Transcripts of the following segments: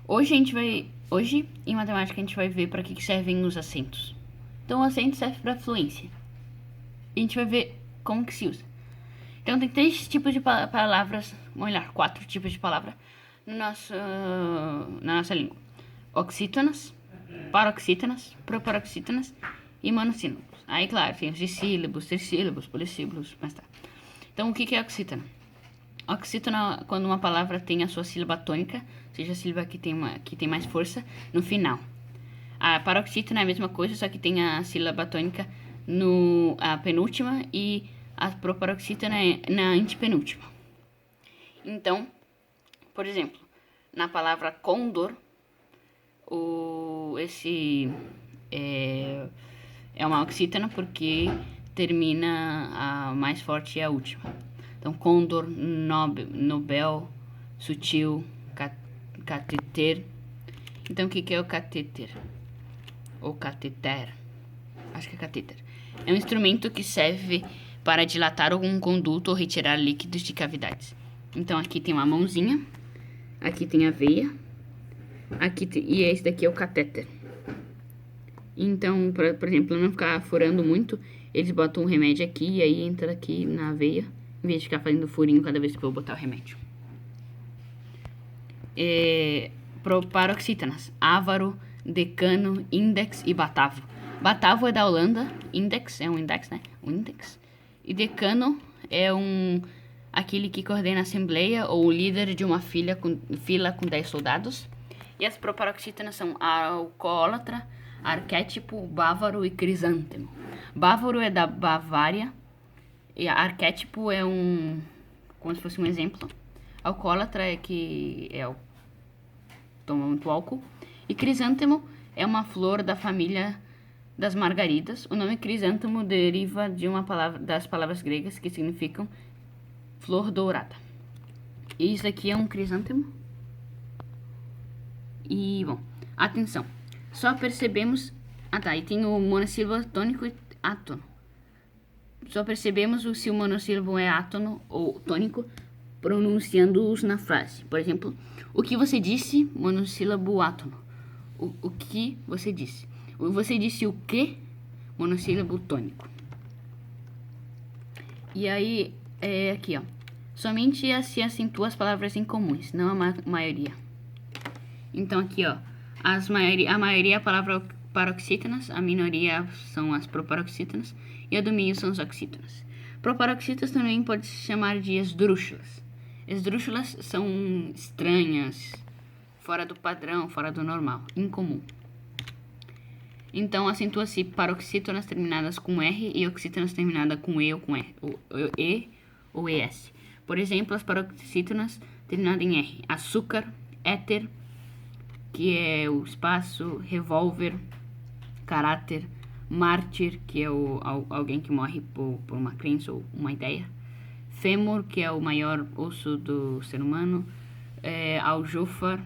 Hoje em matemática a gente vai ver para que servem os acentos. Então o acento serve para fluência. E a gente vai ver como que se usa. Então tem 3 tipos de palavras, ou melhor, 4 tipos de palavra no nosso, na nossa língua: oxítonas, paroxítonas, proparoxítonas e monossílabos. Aí, claro, tem os dissílabos, trissílabos, polissílabos, mas tá. Então, o que é oxítona? Oxítona, quando uma palavra tem a sua sílaba tônica, ou seja, a sílaba que tem mais força, no final. A paroxítona é a mesma coisa, só que tem a sílaba tônica a penúltima e a proparoxítona na antepenúltima. Então, por exemplo, na palavra condor, esse é uma oxítona porque termina a mais forte e a última. Então, condor, nobel, sutil, cateter. Então, o que é o catéter? Ou cateter? Acho que é catéter. É um instrumento que serve para dilatar algum conduto ou retirar líquidos de cavidades. Então, aqui tem uma mãozinha, aqui tem a veia, e esse daqui é o catéter. Então, por exemplo, não ficar furando muito, eles botam um remédio aqui e aí entra aqui na veia, em vez de ficar fazendo furinho cada vez que eu botar o remédio. Paroxítonas: ávaro, decano, índex e batavo. Batavo é da Holanda, índex é um index, né? Um índex. E decano é aquele que coordena a assembleia ou o líder de uma fila com 10 soldados. E as proparoxítonas são alcoólatra, arquétipo, bávaro e crisântemo. Bávaro é da Bavária e arquétipo é como se fosse um exemplo. Alcoólatra é que toma muito álcool. E crisântemo é uma flor da família das margaridas. O nome crisântemo deriva de das palavras gregas que significam flor dourada. E isso aqui é um crisântemo. E, bom, atenção. Só percebemos... e tem o monossílabo tônico e átono. Só percebemos se o monossílabo é átono ou tônico pronunciando-os na frase. Por exemplo, o que você disse? Monossílabo átono. O que você disse? Você disse o que? Monossílabo tônico. E aí, aqui, ó. Somente se acentua as palavras incomuns, não a maioria. Então, aqui, ó. A maioria é a palavra paroxítonas, a minoria são as proparoxítonas e a do meio são as oxítonas. Proparoxítonas também pode se chamar de esdrúxulas. Esdrúxulas são estranhas, fora do padrão, fora do normal, incomum. Então, acentua-se paroxítonas terminadas com R e oxítonas terminadas com E ou com R, ou ES. Por exemplo, as paroxítonas terminadas em R: açúcar, éter, que é o espaço, revólver, caráter, mártir, que é alguém que morre por uma crença ou uma ideia, fêmur, que é o maior osso do ser humano, aljôfar,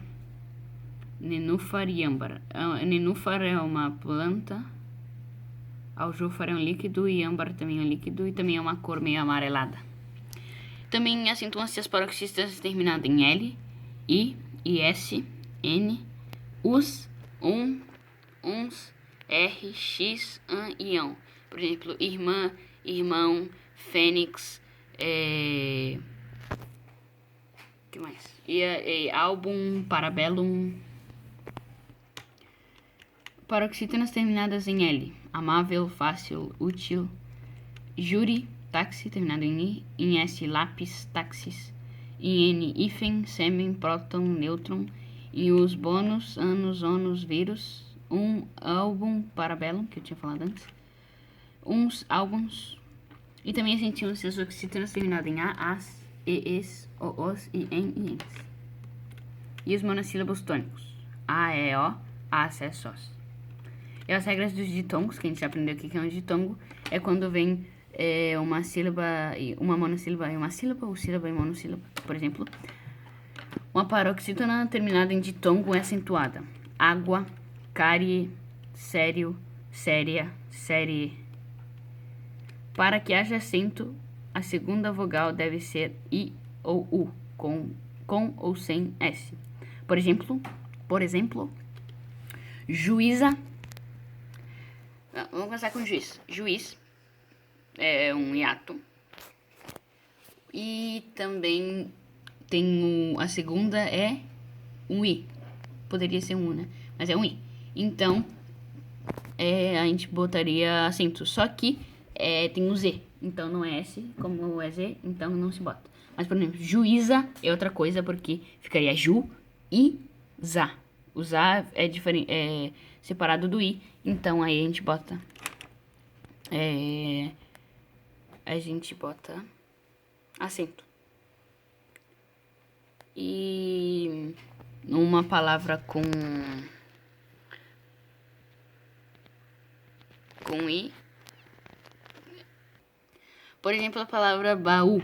nenúfar e âmbar. Nenúfar é uma planta, aljôfar é um líquido e âmbar também é um líquido e também é uma cor meio amarelada. Também acentuam-se as paroxítonas terminadas em L, I, IS, N, US, uns, R, X, an e ão. Por exemplo, irmã, irmão, fênix, que mais? Álbum, parabellum. Paroxítonas terminadas em L: amável, fácil, útil, júri, táxi, terminado em I, em S, lápis, táxis, em N, hífen, sêmen, próton, nêutron, em os bônus, ânus, ônus, vírus, álbum, parabellum, que eu tinha falado antes, uns álbuns, e também acentuam-se as oxítonas terminadas em A, as, es, os e en e ens. E os monossílabos tônicos: A, E, O, as, é, sós. E as regras dos ditongos, que a gente já aprendeu aqui que é um ditongo, é quando vem uma sílaba, uma monossílaba e uma sílaba, ou sílaba e monossílaba. Por exemplo, uma paroxítona terminada em ditongo é acentuada: água, cárie, sério, séria, série. Para que haja acento, a segunda vogal deve ser I ou U, com ou sem S. Por exemplo, Por exemplo, juíza. Vamos começar com juiz. Juiz é um hiato. E também tem a segunda é um i. Poderia ser um u, né? Mas é um i. Então, a gente botaria acento. Só que tem um z. Então não é S, como é Z, então não se bota. Mas, por exemplo, juíza é outra coisa, porque ficaria ju e za. O za é diferente, é separado do i. Então aí a gente bota. Acento. E uma palavra com i. Por exemplo, a palavra baú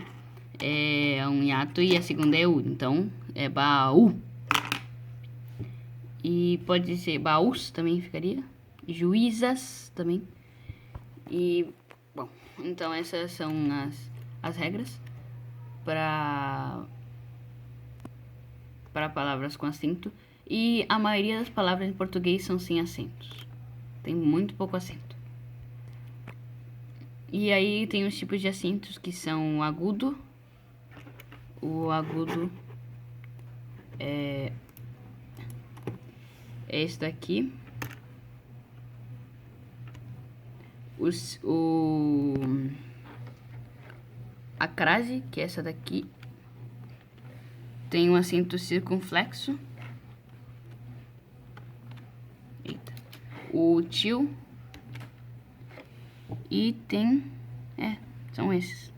é um hiato e a segunda é u. Então é baú. E pode ser baús também ficaria. Juízas também. E, bom, então essas são as regras para palavras com acento. E a maioria das palavras em português são sem acentos. Tem muito pouco acento. E aí tem os tipos de acentos que são o agudo. O agudo é esse daqui. A crase, que é essa daqui, tem um acento circunflexo. Eita. O til. E tem... são esses.